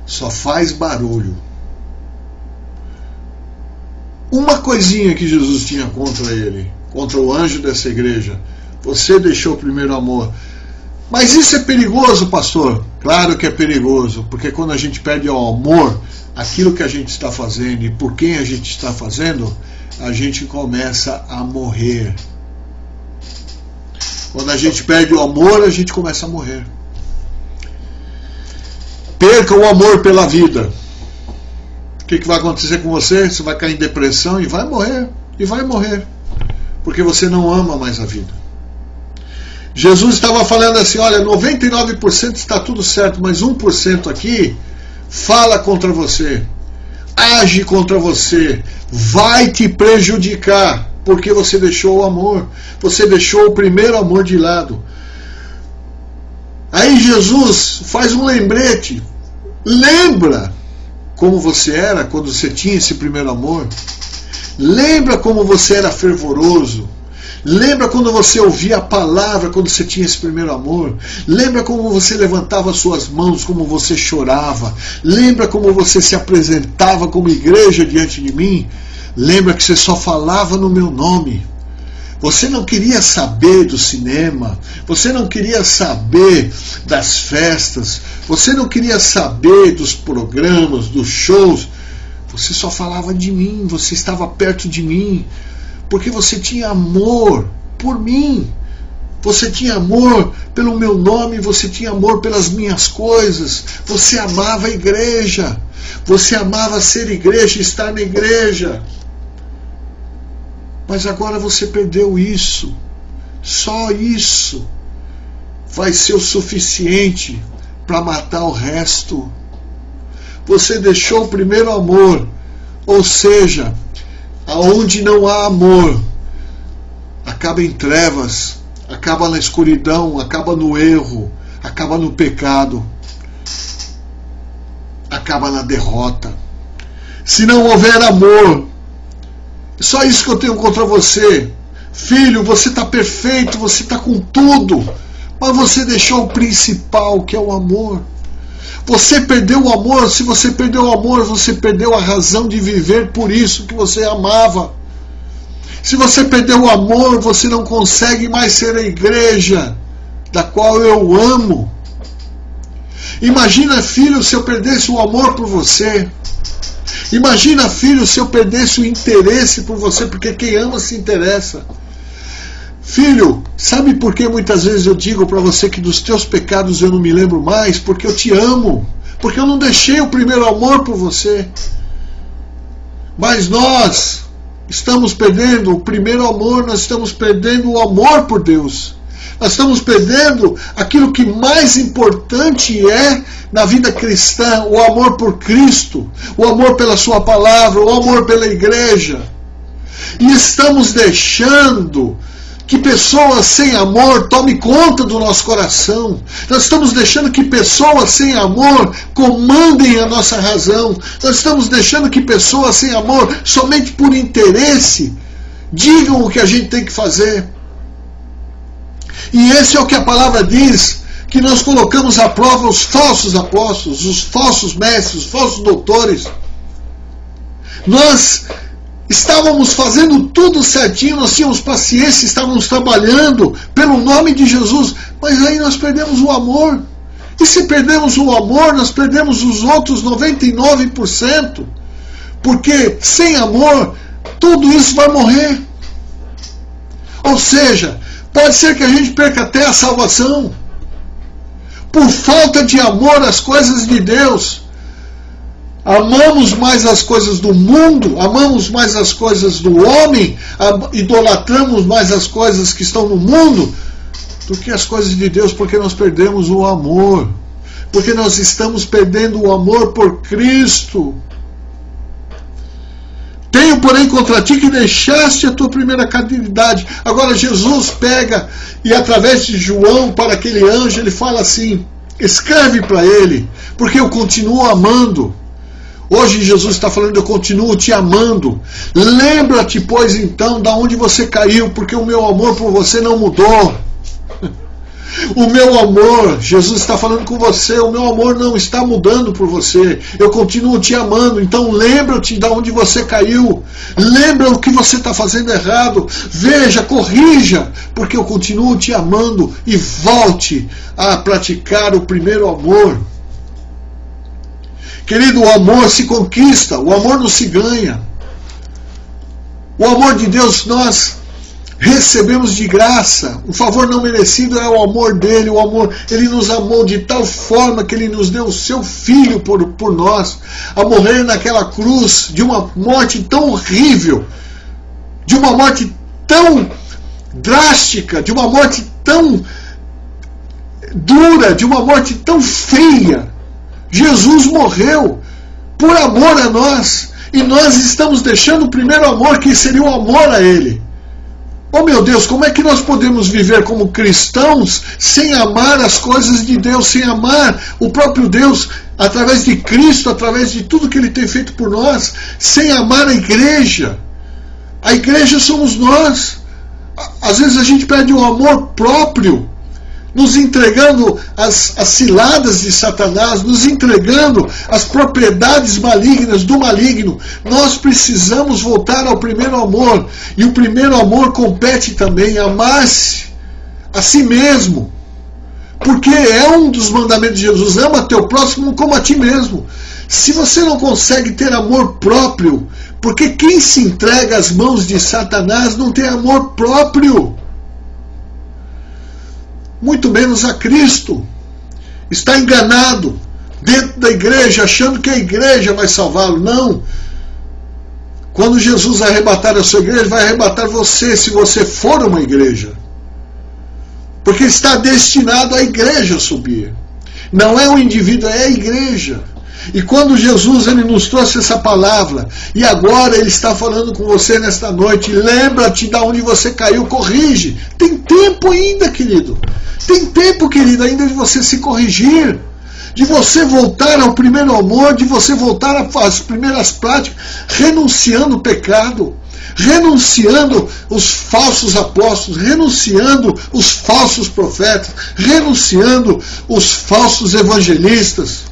só faz barulho. Uma coisinha que Jesus tinha contra ele, contra o anjo dessa igreja: você deixou o primeiro amor. Mas isso é perigoso, pastor? Claro que é perigoso, porque quando a gente perde o amor, aquilo que a gente está fazendo e por quem a gente está fazendo, a gente começa a morrer. Quando a gente perde o amor, a gente começa a morrer. Perca o amor pela vida. O que vai acontecer com você? Você vai cair em depressão e vai morrer. E vai morrer. Porque você não ama mais a vida. Jesus estava falando assim, olha, 99% está tudo certo, mas 1% aqui fala contra você, age contra você, vai te prejudicar, porque você deixou o amor, você deixou o primeiro amor de lado. Aí Jesus faz um lembrete, lembra como você era quando você tinha esse primeiro amor, lembra como você era fervoroso, lembra quando você ouvia a palavra, quando você tinha esse primeiro amor? Lembra como você levantava suas mãos, como você chorava? Lembra como você se apresentava como igreja diante de mim? Lembra que você só falava no meu nome? Você não queria saber do cinema, você não queria saber das festas, você não queria saber dos programas, dos shows. Você só falava de mim, você estava perto de mim. Porque você tinha amor por mim, você tinha amor pelo meu nome, você tinha amor pelas minhas coisas, você amava a igreja, você amava ser igreja, estar na igreja. Mas agora você perdeu isso, só isso vai ser o suficiente para matar o resto. Você deixou o primeiro amor, ou seja, aonde não há amor, acaba em trevas, acaba na escuridão, acaba no erro, acaba no pecado, acaba na derrota. Se não houver amor, só isso que eu tenho contra você. Filho, você está perfeito, você está com tudo, mas você deixou o principal, que é o amor. Você perdeu o amor. Se você perdeu o amor, você perdeu a razão de viver por isso que você amava. Se você perdeu o amor, você não consegue mais ser a igreja da qual eu amo. Imagina, filho, se eu perdesse o amor por você. Imagina, filho, se eu perdesse o interesse por você, porque quem ama se interessa. Filho, sabe por que muitas vezes eu digo para você que dos teus pecados eu não me lembro mais? Porque eu te amo, porque eu não deixei o primeiro amor por você. Mas nós estamos perdendo o primeiro amor, nós estamos perdendo o amor por Deus. Nós estamos perdendo aquilo que mais importante é na vida cristã, o amor por Cristo, o amor pela sua palavra, o amor pela igreja. E estamos deixando que pessoas sem amor tomem conta do nosso coração. Nós estamos deixando que pessoas sem amor comandem a nossa razão. Nós estamos deixando que pessoas sem amor, somente por interesse, digam o que a gente tem que fazer. E esse é o que a palavra diz, que nós colocamos à prova os falsos apóstolos, os falsos mestres, os falsos doutores. Nós estávamos fazendo tudo certinho, nós tínhamos paciência, estávamos trabalhando pelo nome de Jesus, mas aí nós perdemos o amor. E se perdemos o amor, nós perdemos os outros 99%, porque sem amor, tudo isso vai morrer. Ou seja, pode ser que a gente perca até a salvação, por falta de amor às coisas de Deus. Amamos mais as coisas do mundo, amamos mais as coisas do homem, idolatramos mais as coisas que estão no mundo do que as coisas de Deus, porque nós perdemos o amor, porque nós estamos perdendo o amor por Cristo. Tenho, porém, contra ti que deixaste a tua primeira caridade. Agora Jesus pega e através de João para aquele anjo, ele fala assim, escreve para ele, porque eu continuo amando. Hoje Jesus está falando, eu continuo te amando. Lembra-te, pois, então, da onde você caiu, porque o meu amor por você não mudou. O meu amor, Jesus está falando com você, o meu amor não está mudando por você. Eu continuo te amando, então lembra-te de onde você caiu. Lembra o que você está fazendo errado. Veja, corrija, porque eu continuo te amando, e volte a praticar o primeiro amor. Querido, o amor se conquista, o amor não se ganha. O amor de Deus nós recebemos de graça. O favor não merecido é o amor dele, o amor. Ele nos amou de tal forma que ele nos deu o seu filho por nós, a morrer naquela cruz, de uma morte tão horrível, de uma morte tão drástica, de uma morte tão dura, de uma morte tão feia. Jesus morreu por amor a nós, e nós estamos deixando o primeiro amor, que seria o amor a Ele. Oh meu Deus, como é que nós podemos viver como cristãos sem amar as coisas de Deus, sem amar o próprio Deus através de Cristo, através de tudo que Ele tem feito por nós, sem amar a igreja? A igreja somos nós. Às vezes a gente perde o amor próprio, nos entregando às ciladas de Satanás, nos entregando às propriedades malignas do maligno. Nós precisamos voltar ao primeiro amor, e o primeiro amor compete também amar-se a si mesmo, porque é um dos mandamentos de Jesus: ama teu próximo como a ti mesmo. Se você não consegue ter amor próprio, porque quem se entrega às mãos de Satanás não tem amor próprio, muito menos a Cristo. Está enganado dentro da igreja, achando que a igreja vai salvá-lo. Não. Quando Jesus arrebatar a sua igreja, vai arrebatar você, se você for uma igreja. Porque está destinado à igreja subir. Não é o indivíduo, é a igreja. E quando Jesus ele nos trouxe essa palavra, e agora Ele está falando com você nesta noite, lembra-te de onde você caiu, corrige. Tem tempo ainda, querido. Tem tempo, querido, ainda de você se corrigir, de você voltar ao primeiro amor, de você voltar às primeiras práticas, renunciando o pecado, renunciando os falsos apóstolos, renunciando os falsos profetas, renunciando os falsos evangelistas,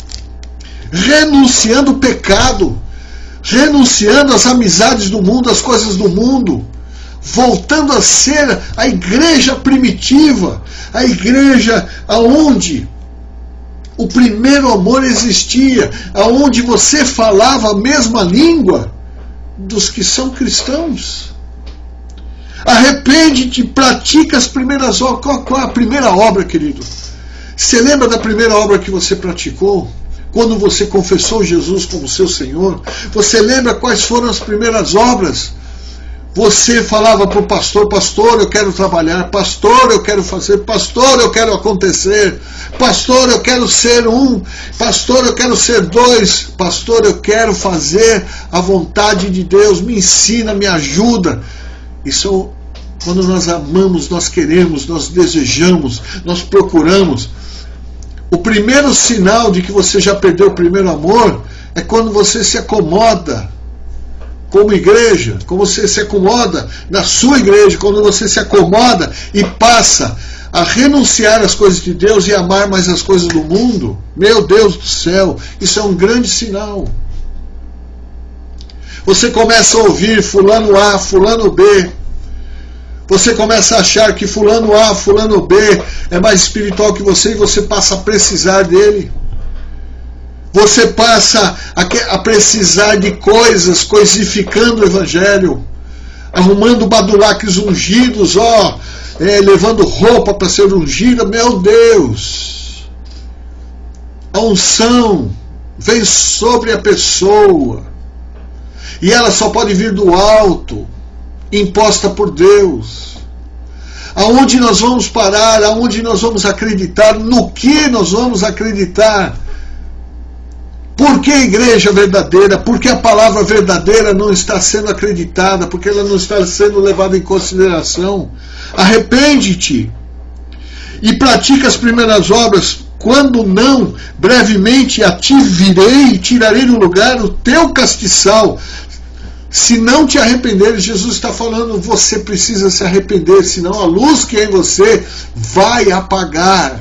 renunciando o pecado, renunciando as amizades do mundo, as coisas do mundo, voltando a ser a igreja primitiva, a igreja aonde o primeiro amor existia, aonde você falava a mesma língua dos que são cristãos. Arrepende-te, pratica as primeiras obras. Qual é a primeira obra, querido? Você lembra da primeira obra que você praticou? quando você confessou Jesus como seu Senhor? Você lembra quais foram as primeiras obras? Você falava para o pastor: pastor, eu quero trabalhar, pastor, eu quero fazer, pastor, eu quero acontecer, pastor, eu quero ser um, pastor, eu quero ser dois, pastor, eu quero fazer a vontade de Deus, me ensina, me ajuda. Isso, quando nós amamos, nós queremos, nós desejamos, nós procuramos. O primeiro sinal de que você já perdeu o primeiro amor é quando você se acomoda como igreja, como você se acomoda na sua igreja, quando você se acomoda e passa a renunciar às coisas de Deus e amar mais as coisas do mundo. Meu Deus do céu, isso é um grande sinal. Você começa a ouvir fulano A, fulano B. Você começa a achar que fulano A, fulano B é mais espiritual que você e você passa a precisar dele. Você passa a precisar de coisas, coisificando o Evangelho, arrumando badulaques ungidos, levando roupa para ser ungida. Meu Deus! A unção vem sobre a pessoa e ela só pode vir do alto, imposta por Deus. Aonde nós vamos parar? Aonde nós vamos acreditar? No que nós vamos acreditar? Por que a igreja verdadeira? Porque a palavra verdadeira não está sendo acreditada, porque ela não está sendo levada em consideração. Arrepende-te e pratica as primeiras obras. Quando não, brevemente a ti virei e tirarei do lugar o teu castiçal. Se não te arrependeres, Jesus está falando, você precisa se arrepender, senão a luz que é em você vai apagar.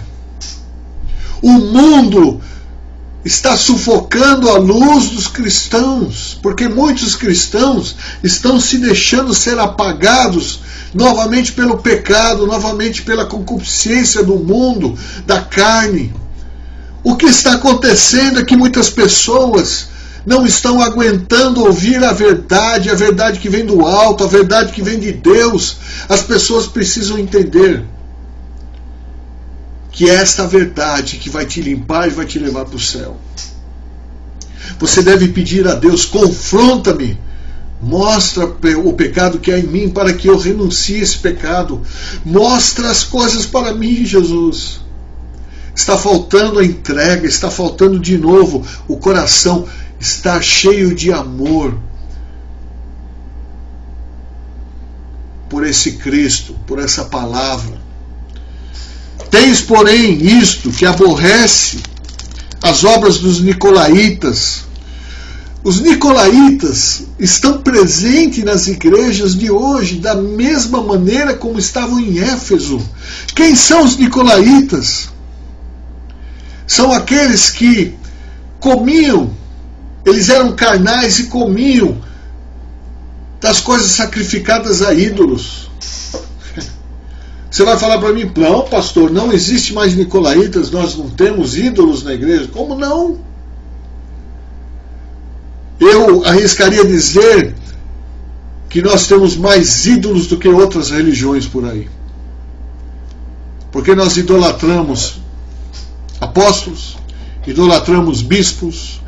O mundo está sufocando a luz dos cristãos, porque muitos cristãos estão se deixando ser apagados novamente pelo pecado, novamente pela concupiscência do mundo, da carne. O que está acontecendo é que muitas pessoas não estão aguentando ouvir a verdade que vem do alto, a verdade que vem de Deus. As pessoas precisam entender que é esta verdade que vai te limpar e vai te levar para o céu. Você deve pedir a Deus: confronta-me, mostra o pecado que há em mim para que eu renuncie a esse pecado. Mostra as coisas para mim, Jesus. Está faltando a entrega, está faltando de novo o coração estar cheio de amor por esse Cristo, por essa palavra. Tens, porém, isto que aborrece as obras dos nicolaítas. Os nicolaítas estão presentes nas igrejas de hoje da mesma maneira como estavam em Éfeso. Quem são os nicolaítas? São aqueles que comiam, eles eram carnais e comiam das coisas sacrificadas a ídolos. Você vai falar para mim: não, pastor, não existe mais nicolaítas, nós não temos ídolos na igreja. Como não? Eu arriscaria dizer que nós temos mais ídolos do que outras religiões por aí. Porque nós idolatramos apóstolos, idolatramos bispos,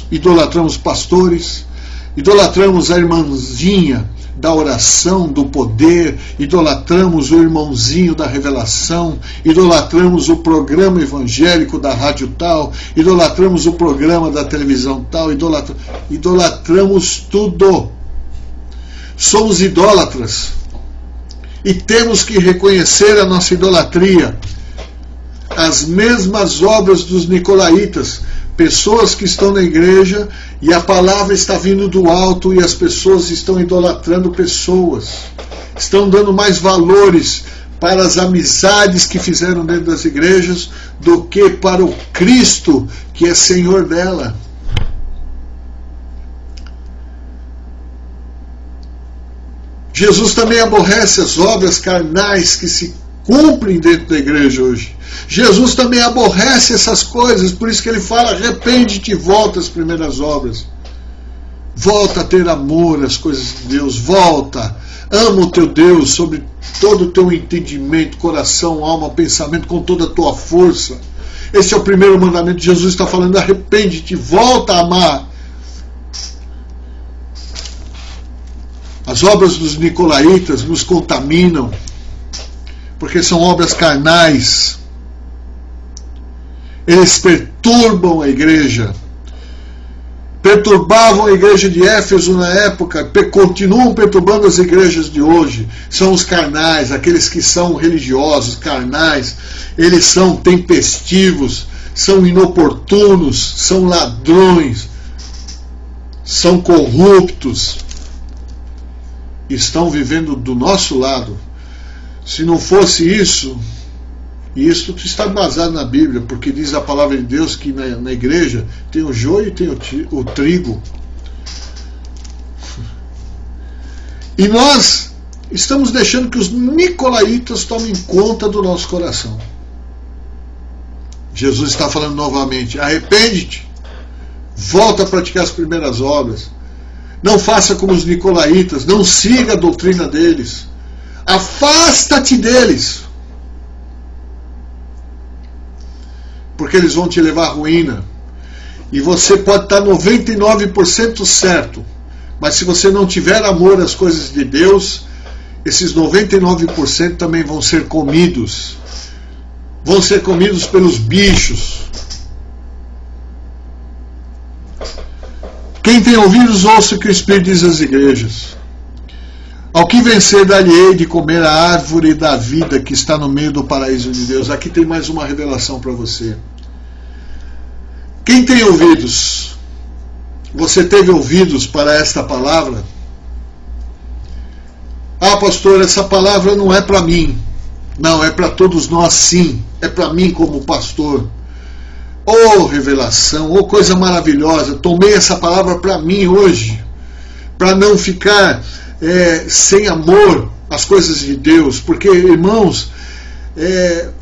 idolatramos pastores, idolatramos a irmãzinha da oração, do poder, idolatramos o irmãozinho da revelação, idolatramos o programa evangélico da rádio tal, idolatramos o programa da televisão tal, idolatramos tudo. Somos idólatras e temos que reconhecer a nossa idolatria. As mesmas obras dos nicolaítas, pessoas que estão na igreja e a palavra está vindo do alto e as pessoas estão idolatrando pessoas, estão dando mais valores para as amizades que fizeram dentro das igrejas do que para o Cristo que é Senhor dela. Jesus também aborrece as obras carnais que se cumprem dentro da igreja hoje. Jesus também aborrece essas coisas, por isso que ele fala: arrepende-te e volta às primeiras obras. Volta a ter amor às coisas de Deus, volta, ama o teu Deus sobre todo o teu entendimento, coração, alma, pensamento, com toda a tua força. Esse é o primeiro mandamento. Jesus está falando: arrepende-te, volta a amar. As obras dos nicolaítas nos contaminam, porque são obras carnais. Eles perturbam a igreja. Perturbavam a igreja de Éfeso na época, continuam perturbando as igrejas de hoje. São os carnais, aqueles que são religiosos, carnais. Eles são tempestivos, são inoportunos, são ladrões, são corruptos. Estão vivendo do nosso lado. Se não fosse isso, e isso está baseado na Bíblia, porque diz a palavra de Deus que na igreja tem o joio e tem o trigo. E nós estamos deixando que os nicolaítas tomem conta do nosso coração. Jesus está falando novamente: arrepende-te, volta a praticar as primeiras obras. Não faça como os nicolaítas, não siga a doutrina deles. Afasta-te deles. Porque eles vão te levar à ruína. E você pode estar 99% certo, mas se você não tiver amor às coisas de Deus, esses 99% também vão ser comidos. Vão ser comidos pelos bichos. Quem tem ouvidos, ouça o que o Espírito diz às igrejas. Ao que vencer, dar-lhe-ei de comer a árvore da vida que está no meio do paraíso de Deus. Aqui tem mais uma revelação para você. Quem tem ouvidos? Você teve ouvidos para esta palavra? Ah, pastor, essa palavra não é para mim. Não, é para todos nós, sim. É para mim como pastor. Oh, revelação, oh, coisa maravilhosa. Tomei essa palavra para mim hoje, para não ficar sem amor às coisas de Deus, porque, irmãos,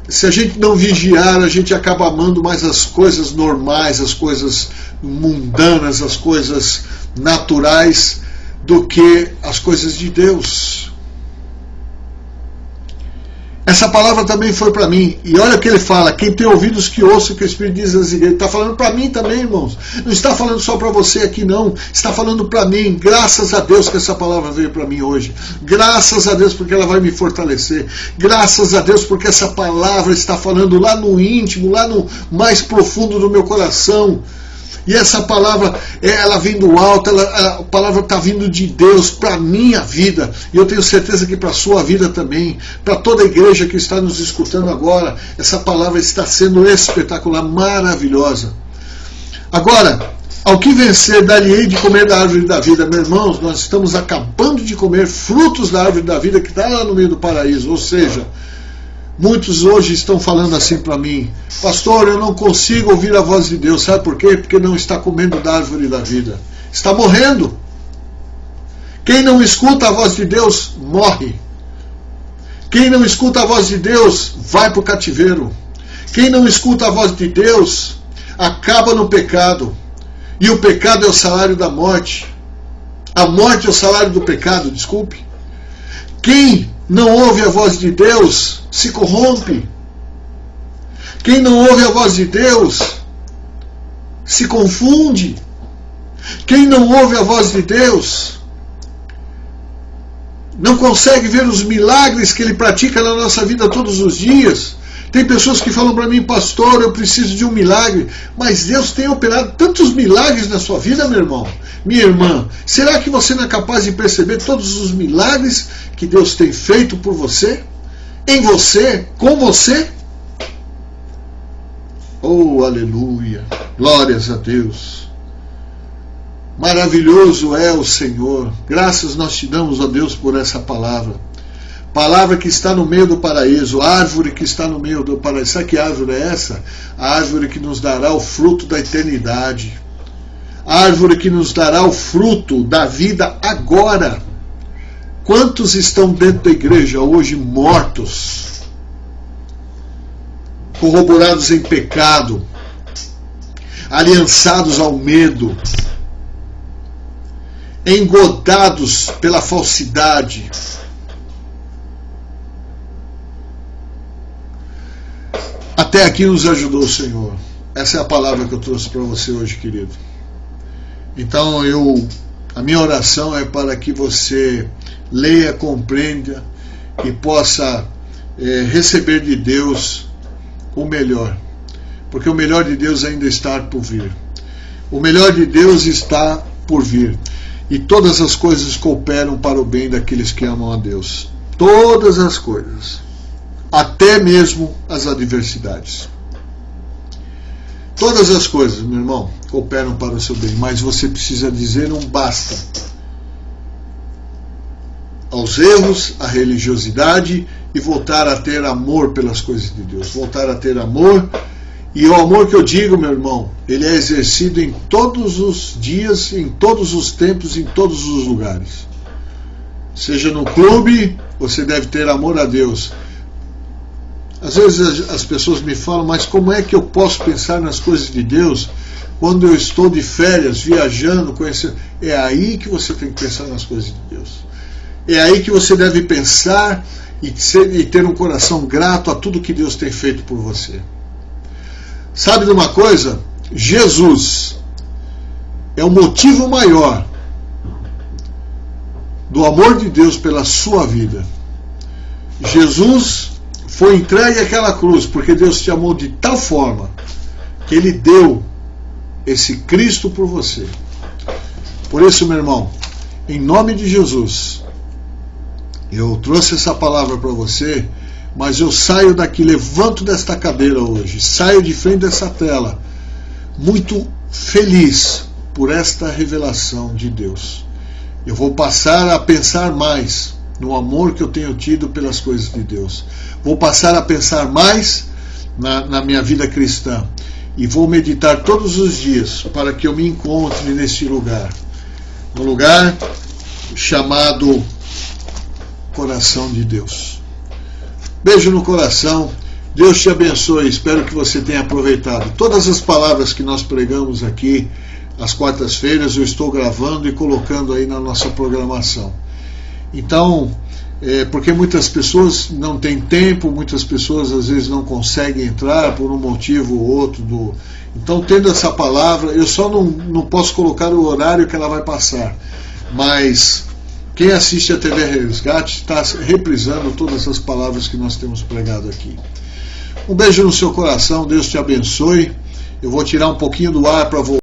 se a gente não vigiar, a gente acaba amando mais as coisas normais, as coisas mundanas, as coisas naturais, do que as coisas de Deus. Essa palavra também foi para mim. E olha o que ele fala: quem tem ouvidos que ouça o que o Espírito diz às igrejas. Está falando para mim também, irmãos. Não está falando só para você aqui, não. Está falando para mim. Graças a Deus que essa palavra veio para mim hoje. Graças a Deus porque ela vai me fortalecer. Graças a Deus porque essa palavra está falando lá no íntimo, lá no mais profundo do meu coração. E essa palavra, ela vem do alto, a palavra está vindo de Deus para a minha vida. E eu tenho certeza que para a sua vida também, para toda a igreja que está nos escutando agora, essa palavra está sendo espetacular, maravilhosa. Agora, ao que vencer, dar-lhe-ei de comer da árvore da vida. Meus irmãos, nós estamos acabando de comer frutos da árvore da vida que está lá no meio do paraíso. Ou seja, muitos hoje estão falando assim para mim: pastor, eu não consigo ouvir a voz de Deus. Sabe por quê? Porque não está comendo da árvore da vida. Está morrendo. Quem não escuta a voz de Deus, morre. Quem não escuta a voz de Deus, vai para o cativeiro. Quem não escuta a voz de Deus, acaba no pecado. E o pecado é o salário da morte. A morte é o salário do pecado, desculpe. Quem não ouve a voz de Deus se corrompe. Quem não ouve a voz de Deus se confunde. Quem não ouve a voz de Deus não consegue ver os milagres que Ele pratica na nossa vida todos os dias. Tem pessoas que falam para mim: pastor, eu preciso de um milagre. Mas Deus tem operado tantos milagres na sua vida, meu irmão, minha irmã. Será que você não é capaz de perceber todos os milagres que Deus tem feito por você? Em você? Com você? Oh, aleluia! Glórias a Deus! Maravilhoso é o Senhor. Graças nós te damos, ó Deus, por essa palavra. Palavra que está no meio do paraíso, árvore que está no meio do paraíso. Sabe que árvore é essa? A árvore que nos dará o fruto da eternidade. A árvore que nos dará o fruto da vida agora. Quantos estão dentro da igreja hoje mortos, corroborados em pecado, aliançados ao medo, engodados pela falsidade? A Até aqui nos ajudou o Senhor. Essa é a palavra que eu trouxe para você hoje, querido. Então a minha oração é para que você leia, compreenda e possa receber de Deus o melhor. Porque o melhor de Deus ainda está por vir. O melhor de Deus está por vir. E todas as coisas cooperam para o bem daqueles que amam a Deus. Todas as coisas. Até mesmo as adversidades. Todas as coisas, meu irmão, cooperam para o seu bem. Mas você precisa dizer um basta aos erros, à religiosidade e voltar a ter amor pelas coisas de Deus. Voltar a ter amor. E o amor que eu digo, meu irmão, ele é exercido em todos os dias, em todos os tempos, em todos os lugares. Seja no clube, você deve ter amor a Deus. Às vezes as pessoas me falam, mas como é que eu posso pensar nas coisas de Deus quando eu estou de férias, viajando, conhecendo? É aí que você tem que pensar nas coisas de Deus. É aí que você deve pensar e ter um coração grato a tudo que Deus tem feito por você. Sabe de uma coisa? Jesus é o motivo maior do amor de Deus pela sua vida. Jesus foi entregue àquela cruz porque Deus te amou de tal forma que Ele deu esse Cristo por você. Por isso, meu irmão, em nome de Jesus, eu trouxe essa palavra para você. Mas eu saio daqui, levanto desta cadeira hoje, saio de frente dessa tela, muito feliz por esta revelação de Deus. Eu vou passar a pensar mais no amor que eu tenho tido pelas coisas de Deus. Vou passar a pensar mais na minha vida cristã. E vou meditar todos os dias para que eu me encontre nesse lugar. No lugar chamado Coração de Deus. Beijo no coração, Deus te abençoe, espero que você tenha aproveitado. Todas as palavras que nós pregamos aqui, às quartas-feiras, eu estou gravando e colocando aí na nossa programação. Então, porque muitas pessoas não têm tempo, muitas pessoas às vezes não conseguem entrar por um motivo ou outro. Então, tendo essa palavra, eu só não posso colocar o horário que ela vai passar, mas quem assiste a TV Resgate está reprisando todas as palavras que nós temos pregado aqui. Um beijo no seu coração, Deus te abençoe. Eu vou tirar um pouquinho do ar para voltar.